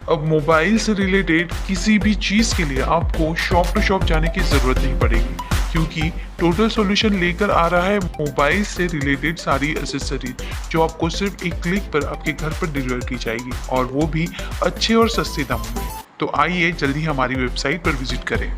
अब मोबाइल से रिलेटेड किसी भी चीज के लिए आपको शॉप टू शॉप जाने की जरूरत नहीं पड़ेगी, क्योंकि टोटल सॉल्यूशन लेकर आ रहा है मोबाइल से रिलेटेड सारी एसेसरीज, जो आपको सिर्फ एक क्लिक पर आपके घर पर डिलीवर की जाएगी, और वो भी अच्छे और सस्ते दामों में। तो आइए जल्दी हमारी वेबसाइट पर विजिट करें।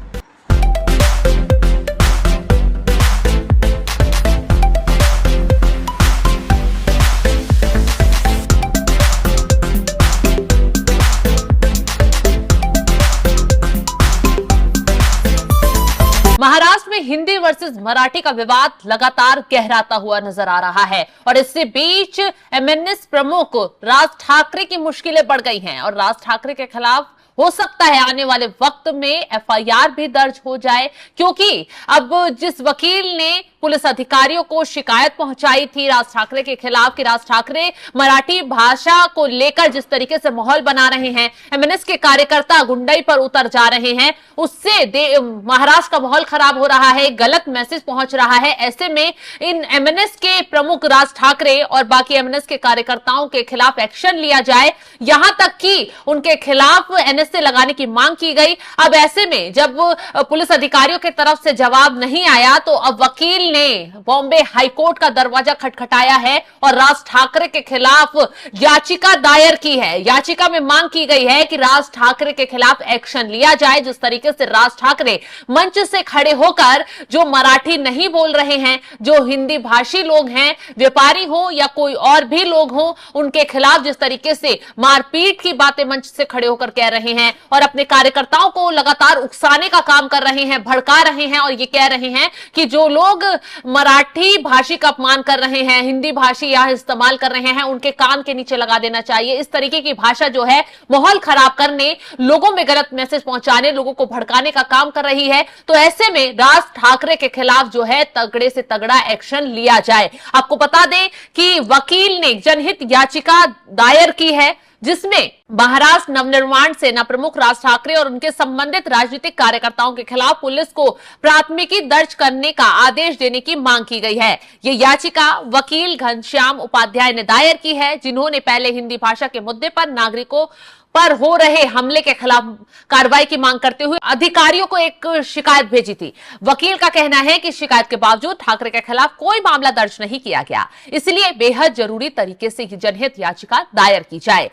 महाराष्ट्र में हिंदी वर्सेस मराठी का विवाद लगातार गहराता हुआ नजर आ रहा है और इससे बीच एमएनएस प्रमुख राज ठाकरे की मुश्किलें बढ़ गई हैं और राज ठाकरे के खिलाफ हो सकता है आने वाले वक्त में एफआईआर भी दर्ज हो जाए, क्योंकि अब जिस वकील ने पुलिस अधिकारियों को शिकायत पहुंचाई थी राज ठाकरे के खिलाफ कि राज ठाकरे मराठी भाषा को लेकर जिस तरीके से माहौल बना रहे हैं, एमएनएस के कार्यकर्ता गुंडाई पर उतर जा रहे हैं, उससे महाराष्ट्र का माहौल खराब हो रहा है, गलत मैसेज पहुंच रहा है। ऐसे में इन एमएनएस के प्रमुख राज ठाकरे और बाकी एमएनएस के कार्यकर्ताओं के खिलाफ एक्शन लिया जाए, यहां तक कि उनके खिलाफ एनएसए लगाने की मांग की गई। अब ऐसे में जब पुलिस अधिकारियों की तरफ से जवाब नहीं आया तो अब वकील ने बॉम्बे हाईकोर्ट का दरवाजा खटखटाया है और राज ठाकरे के खिलाफ याचिका दायर की है। याचिका में मांग की गई है कि राज ठाकरे के खिलाफ एक्शन लिया जाए। जिस तरीके से राज ठाकरे मंच से खड़े होकर जो मराठी नहीं बोल रहे हैं, जो हिंदी भाषी लोग हैं, व्यापारी हो या कोई और भी लोग हो, उनके खिलाफ जिस तरीके से मारपीट की बातें मंच से खड़े होकर कह रहे हैं और अपने कार्यकर्ताओं को लगातार उकसाने का काम कर रहे हैं, भड़का रहे हैं और ये कह रहे हैं कि जो लोग मराठी भाषी का अपमान कर रहे हैं, हिंदी भाषी यहां इस्तेमाल कर रहे हैं, उनके कान के नीचे लगा देना चाहिए। इस तरीके की भाषा जो है माहौल खराब करने, लोगों में गलत मैसेज पहुंचाने, लोगों को भड़काने का काम कर रही है। तो ऐसे में राज ठाकरे के खिलाफ जो है तगड़े से तगड़ा एक्शन लिया जाए। आपको बता दें कि वकील ने जनहित याचिका दायर की है, जिसमें महाराष्ट्र नवनिर्माण सेना प्रमुख राज ठाकरे और उनके संबंधित राजनीतिक कार्यकर्ताओं के खिलाफ पुलिस को प्राथमिकी दर्ज करने का आदेश देने की मांग की गई है। ये याचिका वकील घनश्याम उपाध्याय ने दायर की है, जिन्होंने पहले हिंदी भाषा के मुद्दे पर नागरिकों पर हो रहे हमले के खिलाफ कार्रवाई की मांग करते हुए अधिकारियों को एक शिकायत भेजी थी। वकील का कहना है कि शिकायत के बावजूद ठाकरे के खिलाफ कोई मामला दर्ज नहीं किया गया, इसलिए बेहद जरूरी तरीके से जनहित याचिका दायर की जाए।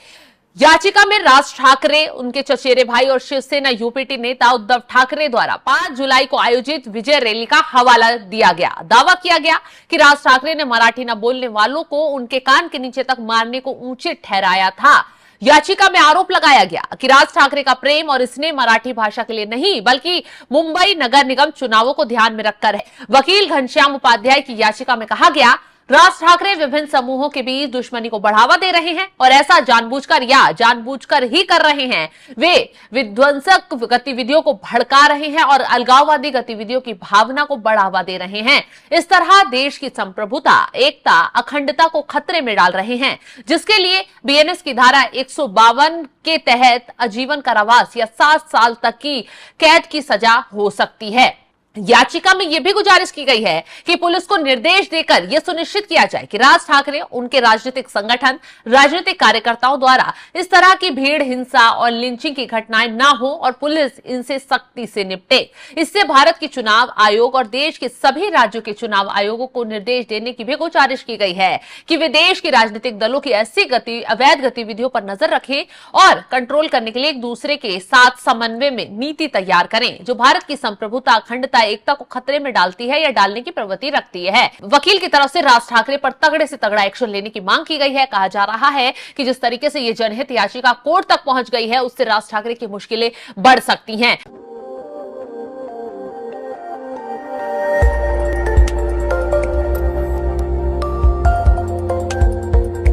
याचिका में राज ठाकरे, उनके चचेरे भाई और शिवसेना यूपीटी नेता उद्धव ठाकरे द्वारा 5 जुलाई को आयोजित विजय रैली का हवाला दिया गया। दावा किया गया कि राज ठाकरे ने मराठी न बोलने वालों को उनके कान के नीचे तक मारने को उचित ठहराया था। याचिका में आरोप लगाया गया कि राज ठाकरे का प्रेम और स्नेह मराठी भाषा के लिए नहीं बल्कि मुंबई नगर निगम चुनावों को ध्यान में रखकर है। वकील घनश्याम उपाध्याय की याचिका में कहा गया, राज ठाकरे विभिन्न समूहों के बीच दुश्मनी को बढ़ावा दे रहे हैं और ऐसा जानबूझकर या जानबूझकर ही कर रहे हैं। वे विध्वंसक गतिविधियों को भड़का रहे हैं और अलगाववादी गतिविधियों की भावना को बढ़ावा दे रहे हैं। इस तरह देश की संप्रभुता, एकता, अखंडता को खतरे में डाल रहे हैं, जिसके लिए बीएनएस की धारा 152 के तहत आजीवन कारावास या 7 साल तक की कैद की सजा हो सकती है। याचिका में यह भी गुजारिश की गई है कि पुलिस को निर्देश देकर यह सुनिश्चित किया जाए कि राज ठाकरे, उनके राजनीतिक संगठन, राजनीतिक कार्यकर्ताओं द्वारा इस तरह की भीड़ हिंसा और लिंचिंग की घटनाएं ना हो और पुलिस इनसे सख्ती से निपटे। इससे भारत के चुनाव आयोग और देश के सभी राज्यों के चुनाव आयोगों को निर्देश देने की भी गुजारिश की गई है कि वे देश के राजनीतिक दलों की ऐसी अवैध गतिविधियों पर नजर रखें और कंट्रोल करने के लिए एक दूसरे के साथ समन्वय में नीति तैयार करें, जो भारत की संप्रभुता, अखंडता, एकता को खतरे में डालती है या डालने की प्रवृत्ति रखती है। वकील की तरफ से राज ठाकरे पर तगड़े से तगड़ा एक्शन लेने की मांग की गई है। कहा जा रहा है कि जिस तरीके से ये जनहित याचिका कोर्ट तक पहुंच गई है, उससे राज ठाकरे की मुश्किलें बढ़ सकती हैं।